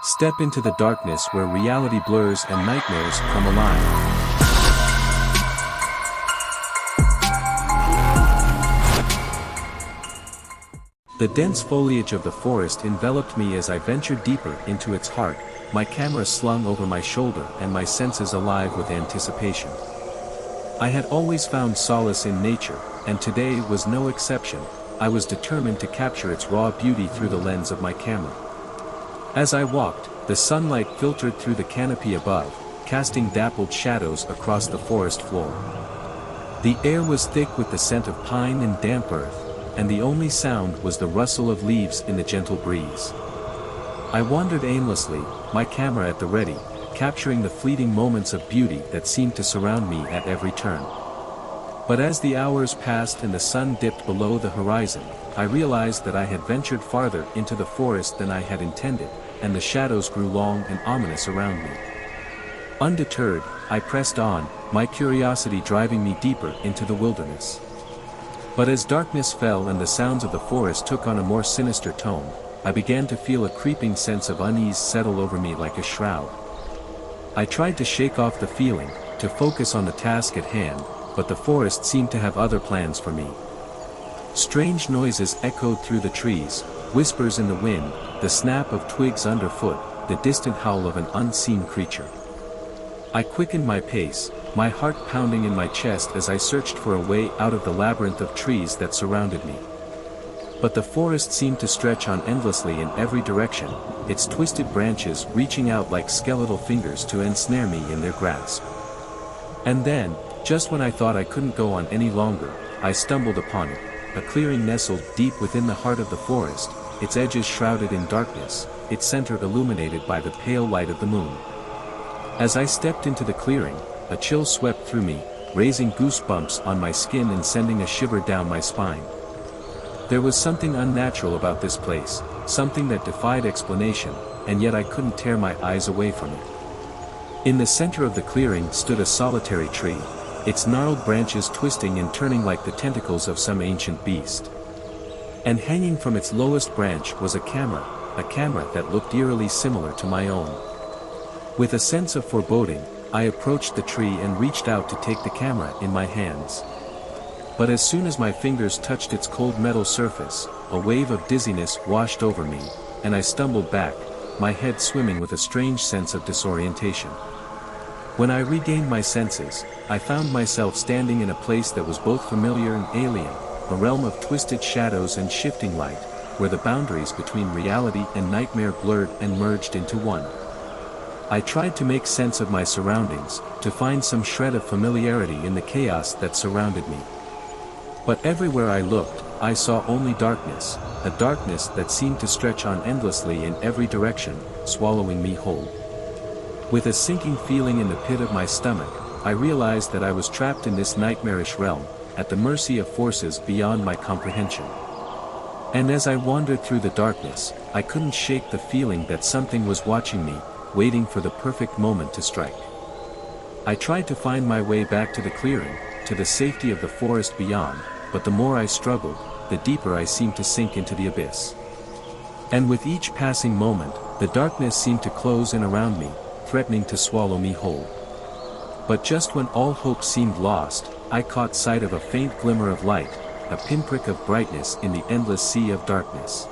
Step into the darkness where reality blurs and nightmares come alive. The dense foliage of the forest enveloped me as I ventured deeper into its heart, my camera slung over my shoulder and my senses alive with anticipation. I had always found solace in nature, and today was no exception. I was determined to capture its raw beauty through the lens of my camera. As I walked, the sunlight filtered through the canopy above, casting dappled shadows across the forest floor. The air was thick with the scent of pine and damp earth, and the only sound was the rustle of leaves in the gentle breeze. I wandered aimlessly, my camera at the ready, capturing the fleeting moments of beauty that seemed to surround me at every turn. But as the hours passed and the sun dipped below the horizon, I realized that I had ventured farther into the forest than I had intended, and the shadows grew long and ominous around me. Undeterred, I pressed on, my curiosity driving me deeper into the wilderness. But as darkness fell and the sounds of the forest took on a more sinister tone, I began to feel a creeping sense of unease settle over me like a shroud. I tried to shake off the feeling, to focus on the task at hand, but the forest seemed to have other plans for me. Strange noises echoed through the trees, whispers in the wind, the snap of twigs underfoot, the distant howl of an unseen creature. I quickened my pace, my heart pounding in my chest as I searched for a way out of the labyrinth of trees that surrounded me. But the forest seemed to stretch on endlessly in every direction, its twisted branches reaching out like skeletal fingers to ensnare me in their grasp. And then, just when I thought I couldn't go on any longer, I stumbled upon it, a clearing nestled deep within the heart of the forest, its edges shrouded in darkness, its center illuminated by the pale light of the moon. As I stepped into the clearing, a chill swept through me, raising goosebumps on my skin and sending a shiver down my spine. There was something unnatural about this place, something that defied explanation, and yet I couldn't tear my eyes away from it. In the center of the clearing stood a solitary tree, its gnarled branches twisting and turning like the tentacles of some ancient beast. And hanging from its lowest branch was a camera that looked eerily similar to my own. With a sense of foreboding, I approached the tree and reached out to take the camera in my hands. But as soon as my fingers touched its cold metal surface, a wave of dizziness washed over me, and I stumbled back, my head swimming with a strange sense of disorientation. When I regained my senses, I found myself standing in a place that was both familiar and alien, a realm of twisted shadows and shifting light, where the boundaries between reality and nightmare blurred and merged into one. I tried to make sense of my surroundings, to find some shred of familiarity in the chaos that surrounded me. But everywhere I looked, I saw only darkness, a darkness that seemed to stretch on endlessly in every direction, swallowing me whole. With a sinking feeling in the pit of my stomach, I realized that I was trapped in this nightmarish realm, at the mercy of forces beyond my comprehension. And as I wandered through the darkness, I couldn't shake the feeling that something was watching me, waiting for the perfect moment to strike. I tried to find my way back to the clearing, to the safety of the forest beyond, but the more I struggled, the deeper I seemed to sink into the abyss. And with each passing moment, the darkness seemed to close in around me, threatening to swallow me whole. But just when all hope seemed lost, I caught sight of a faint glimmer of light, a pinprick of brightness in the endless sea of darkness.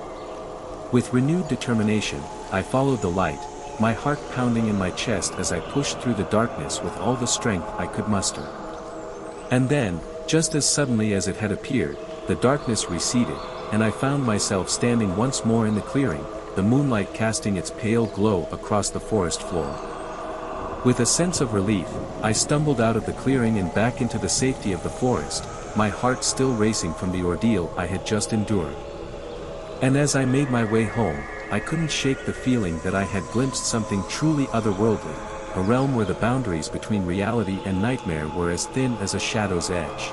With renewed determination, I followed the light, my heart pounding in my chest as I pushed through the darkness with all the strength I could muster. And then, just as suddenly as it had appeared, the darkness receded, and I found myself standing once more in the clearing, the moonlight casting its pale glow across the forest floor. With a sense of relief, I stumbled out of the clearing and back into the safety of the forest, my heart still racing from the ordeal I had just endured. And as I made my way home, I couldn't shake the feeling that I had glimpsed something truly otherworldly, a realm where the boundaries between reality and nightmare were as thin as a shadow's edge.